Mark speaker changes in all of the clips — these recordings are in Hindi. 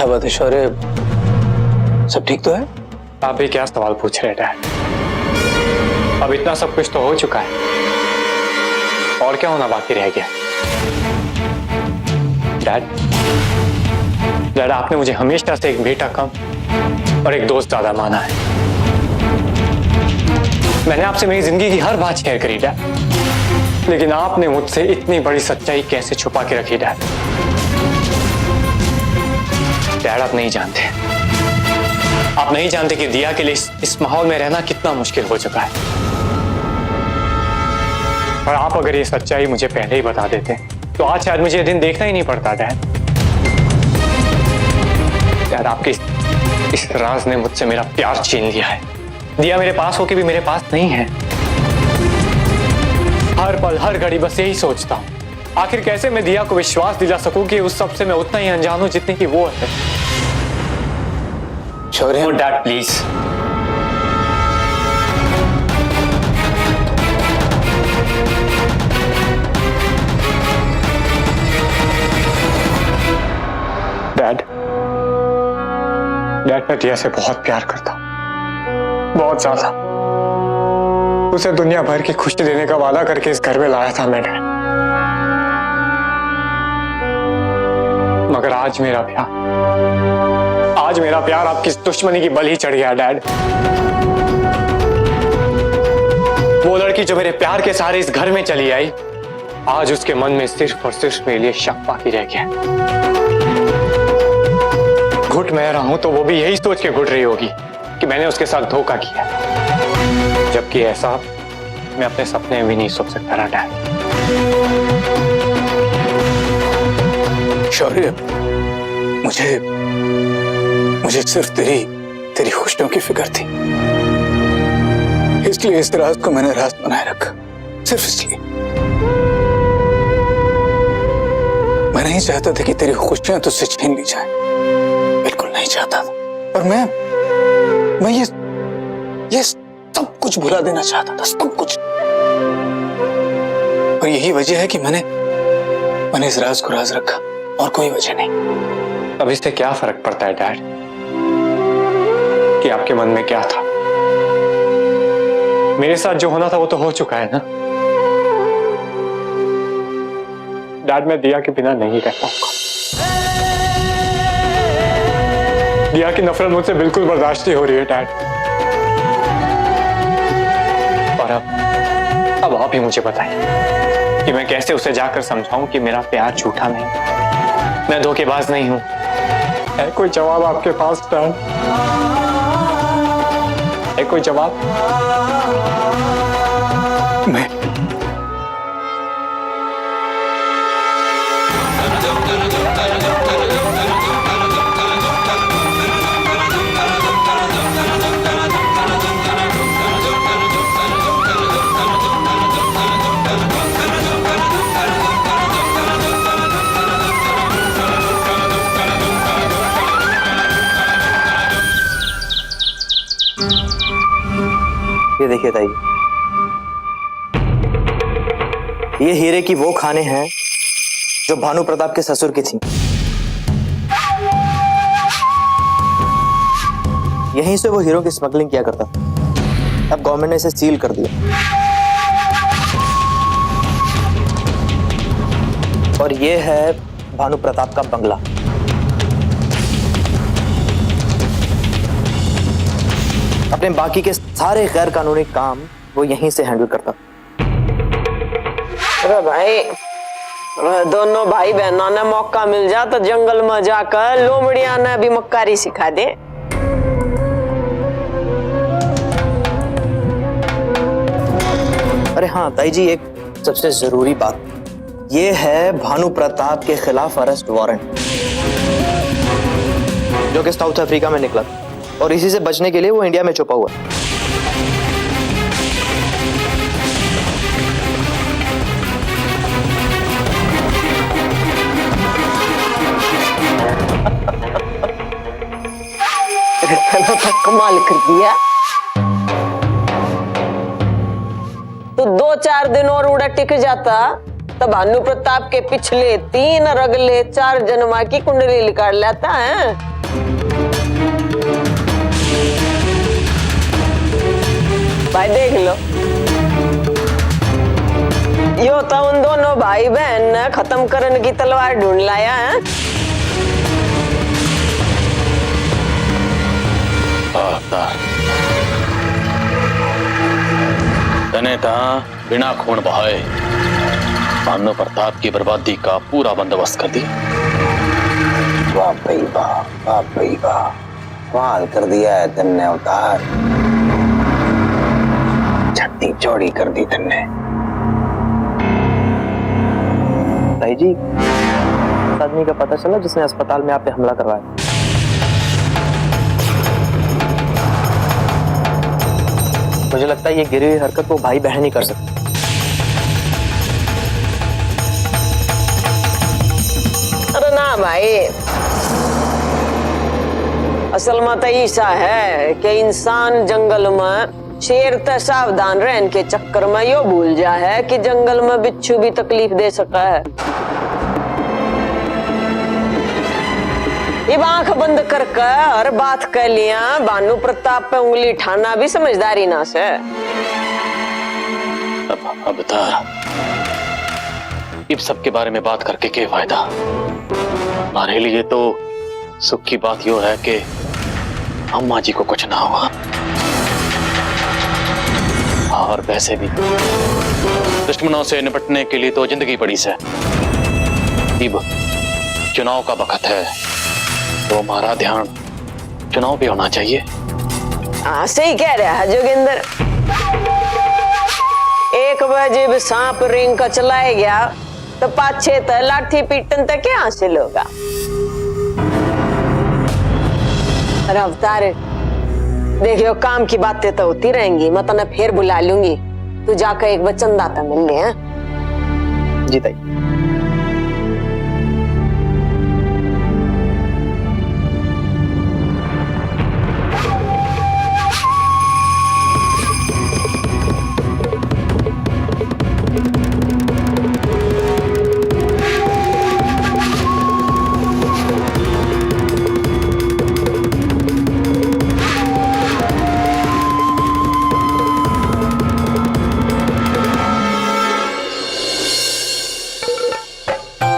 Speaker 1: बात है शौर्य, सब ठीक तो है?
Speaker 2: आप भी क्या सवाल पूछ रहे डैड? अब इतना सब कुछ तो हो चुका है, और क्या होना बाकी रह गया? डैड आपने मुझे हमेशा से एक बेटा कम और एक दोस्त ज्यादा माना है। मैंने आपसे मेरी जिंदगी की हर बात शेयर करी डैड, लेकिन आपने मुझसे इतनी बड़ी सच्चाई कैसे छुपा के रखी डैड? डैड आप नहीं जानते, आप नहीं जानते कि दिया के लिए इस माहौल में रहना कितना मुश्किल हो चुका है। और आप अगर ये सच्चाई मुझे पहले ही बता देते तो आज शायद मुझे ये दिन देखना ही नहीं पड़ता डैड। डैड आपके इस राज ने मुझसे मेरा प्यार छीन लिया है। दिया मेरे पास होके भी मेरे पास नहीं है। हर पल हर घड़ी बस यही सोचता हूँ, आखिर कैसे मैं दिया को विश्वास दिला सकूं कि उस सब से मैं उतना ही अनजान हूं जितनी कि वो है।
Speaker 1: शौर्य
Speaker 2: डैड प्लीज। डैड मैं दिया से बहुत प्यार करता हूं, बहुत ज्यादा। उसे दुनिया भर की खुशी देने का वादा करके इस घर में लाया था मैं डैड, मगर आज मेरा प्यार आपकी दुश्मनी की बल ही चढ़ गया डैड। वो लड़की जो मेरे प्यार के सहारे इस घर में चली आई, आज उसके मन में सिर्फ और सिर्फ मेरे लिए शक बाकी रह गया। घुट मैं रहा हूं तो वो भी यही सोच के घुट रही होगी कि मैंने उसके साथ धोखा किया, जबकि ऐसा मैं अपने सपने में भी नहीं सोच सकता डैड।
Speaker 1: शौर्य, मुझे सिर्फ तेरी खुशियों की फिक्र थी, इसलिए इस राज को मैंने राज बनाए रखा, सिर्फ इसलिए। मैं नहीं चाहता था कि तेरी खुशियां तुझसे छीन ली जाएं, बिल्कुल नहीं चाहता था। और मैं ये सब कुछ भुला देना चाहता था, सब कुछ। और यही वजह है कि मैंने इस राज को राज रखा, और कोई वजह नहीं।
Speaker 2: अब इससे क्या फर्क पड़ता है डैड कि आपके मन में क्या था? मेरे साथ जो होना था वो तो हो चुका है ना डैड। मैं दिया के बिना नहीं रह पाऊंगा। दिया की नफरत मुझसे बिल्कुल बर्दाश्त नहीं हो रही है डैड। और अब आप ही मुझे बताइए कि मैं कैसे उसे जाकर समझाऊं कि मेरा प्यार झूठा नहीं, मैं धोखेबाज नहीं हूं। है कोई जवाब आपके पास डैड? है कोई जवाब?
Speaker 3: ये देखिए ताई, ये हीरे की वो खाने हैं जो भानु प्रताप के ससुर की थी। यहीं से वो हीरो की स्मगलिंग किया करता था। अब गवर्नमेंट ने इसे सील कर दिया। और ये है भानु प्रताप का बंगला। अपने बाकी के सारे गैर कानूनी काम वो यहीं से हैंडल करता।
Speaker 4: अरे भाई, दोनों भाई बहनों ने मौका मिल जा तो जंगल में जाकर लोमड़िया ने भी मक्कारी सिखा दे।
Speaker 3: अरे हाँ ताई जी, एक सबसे जरूरी बात, ये है भानु प्रताप के खिलाफ अरेस्ट वारंट, जो कि साउथ अफ्रीका में निकला और इसी से बचने के लिए वो इंडिया में छुपा हुआ।
Speaker 4: कमाल कर दिया। तो 2-4 दिन और उड़ा टिक जाता तब भानु प्रताप के पिछले 3 और अगले 4 जन्मा की कुंडली निकाल लेता है। भाई देख लो, यो तो उन दोनों भाई बहन ने खत्म करने की तलवार ढूंढ लाया है।
Speaker 5: तने तहां बिना खून बहाए भानु प्रताप की बर्बादी का पूरा बंदोबस्त कर दिया।
Speaker 3: वाह भाई वाह, वाह भाई वाह, कमाल कर दिया है तन्ने अवतार, छत्ती चौड़ी कर दी तन्ने। भाई जी, इस आदमी का पता चला जिसने अस्पताल में आप पे हमला करवाया? मुझे लगता है ये गिरी हुई हरकत वो भाई बहन ही कर सकते।
Speaker 4: अरे ना भाई, असल में तो ऐसा है कि इंसान जंगल में शेर ते सावधान रहने के चक्कर में यो भूल जा है कि जंगल में बिच्छू भी तकलीफ दे सका है। ये आंख बंद करके हर बात कह लिया, भानु प्रताप पे उंगली ठाना भी समझदारी ना से।
Speaker 5: अब इस सब के बारे में बात करके क्या फायदा? हमारे लिए तो सुख की बात यो है कि अम्मा जी को कुछ ना हुआ, और वैसे भी दुश्मनों से निपटने के लिए तो जिंदगी पड़ी से। अब चुनाव का वक्त है तो हमारा ध्यान चुनाव पे होना चाहिए।
Speaker 4: हाँ सही कह रहा है जोगिंदर। एक बजे भी सांप रिंग का चलाया गया तो पाछे तक लाठी पीटन तक क्या हासिल होगा? अरे अवतार देखियो, काम की बातें तो होती रहेंगी, मैं तने फिर बुला लूंगी, तू जाकर एक वचनदाता मिल ले। हैं
Speaker 3: जी ताई।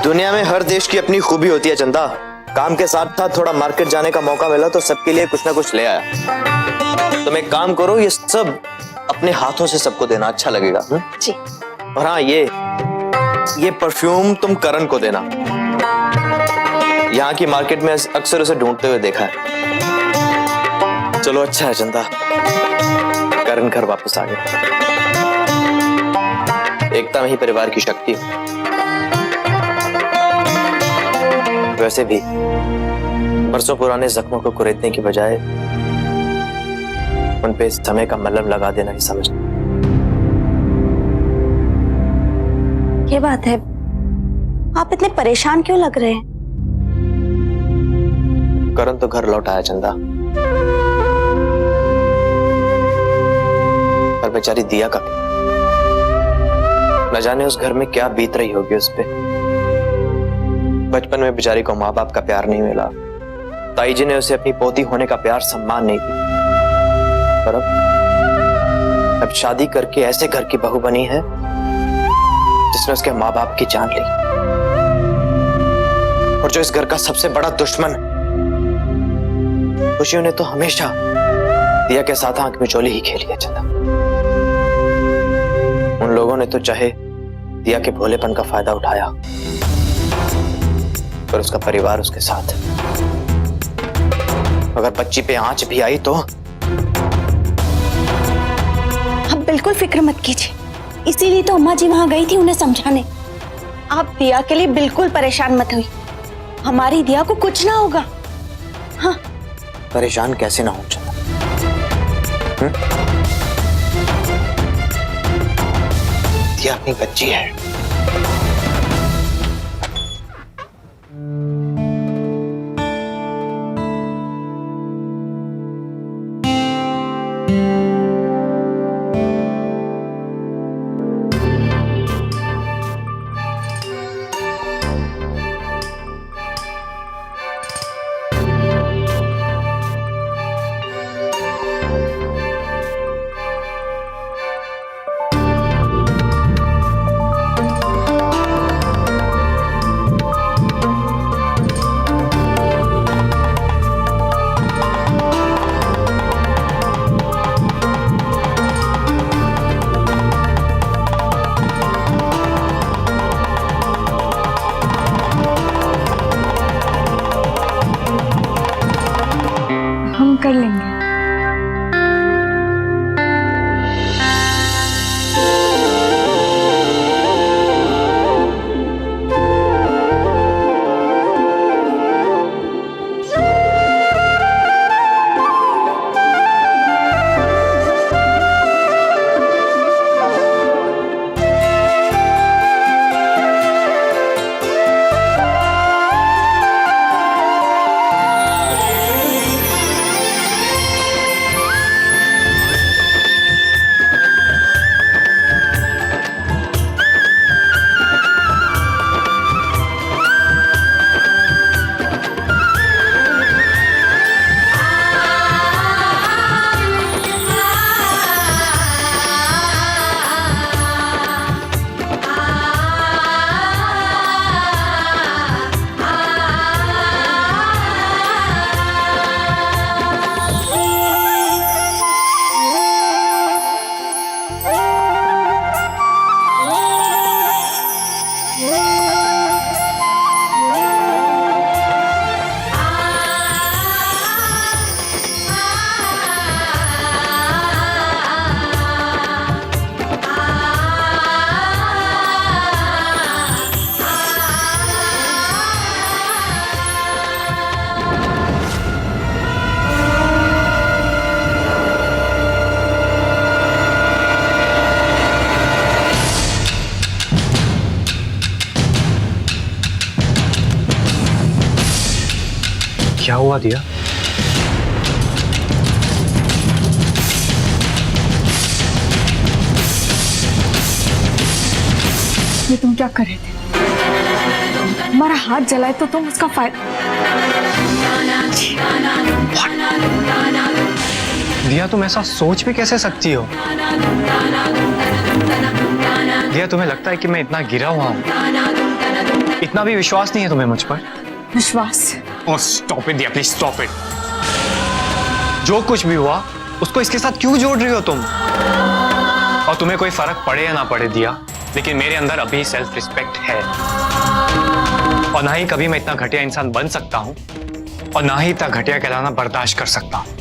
Speaker 3: दुनिया में हर देश की अपनी खूबी होती है चंदा। काम के साथ साथ थोड़ा मार्केट जाने का मौका मिला तो सबके लिए कुछ ना कुछ ले आया। तुम एक काम करो, ये सब अपने हाथों से सबको देना, अच्छा लगेगा।
Speaker 4: जी।
Speaker 3: और हाँ, ये परफ्यूम तुम करण को देना। यहाँ की मार्केट में अक्सर उसे ढूंढते हुए देखा है। चलो अच्छा है चंदा, करण घर वापस आ गया। एकता में ही परिवार की शक्ति। वैसे भी बरसों पुराने जख्मों को कुरेदने की बजाय उन पे समय का मलहम लगा देना ही समझ।
Speaker 6: ये बात है, आप इतने परेशान क्यों लग रहे हैं?
Speaker 3: करण तो घर लौट आया चंदा, पर बेचारी दिया का न जाने उस घर में क्या बीत रही होगी उस पे। बचपन में बेचारी को माँ बाप का प्यार नहीं मिला, ताई जी ने उसे अपनी पोती होने का प्यार सम्मान नहीं दी, पर अब शादी करके ऐसे घर की बहू बनी है जिसने उसके माँ बाप की जान ली। और जो इस घर का सबसे बड़ा दुश्मन, खुशियों ने तो हमेशा दिया के साथ आंख में चोली ही खेली है चंदा। उन लोगों ने तो चाहे दिया के भोलेपन का फायदा उठाया, पर उसका परिवार उसके साथ। अगर बच्ची पे आंच भी आई तो?
Speaker 6: आप बिल्कुल फिक्र मत कीजिए, इसीलिए तो अम्मा जी वहां गई थी उन्हें समझाने। आप दिया के लिए बिल्कुल परेशान मत हुई, हमारी दिया को कुछ ना होगा। हाँ।
Speaker 3: परेशान कैसे ना हो चंदा? दिया अपनी बच्ची है।
Speaker 7: कर लेंगे।
Speaker 2: क्या हुआ दिया?
Speaker 7: ये तुम क्या कर रहे थे? हमारा हाथ जलाए तो तुम उसका फायदा।
Speaker 2: दिया तुम ऐसा सोच भी कैसे सकती हो? दिया तुम्हें लगता है कि मैं इतना गिरा हुआ हूं? इतना भी विश्वास नहीं है तुम्हें मुझ पर?
Speaker 7: विश्वास?
Speaker 2: ओह स्टॉप इट दिया, प्लीज स्टॉप इट। जो कुछ भी हुआ उसको इसके साथ क्यों जोड़ रही हो तुम? और तुम्हें कोई फर्क पड़े या ना पड़े दिया, लेकिन मेरे अंदर अभी सेल्फ रिस्पेक्ट है और ना ही कभी मैं इतना घटिया इंसान बन सकता हूं और ना ही इतना घटिया कहलाना बर्दाश्त कर सकता हूं।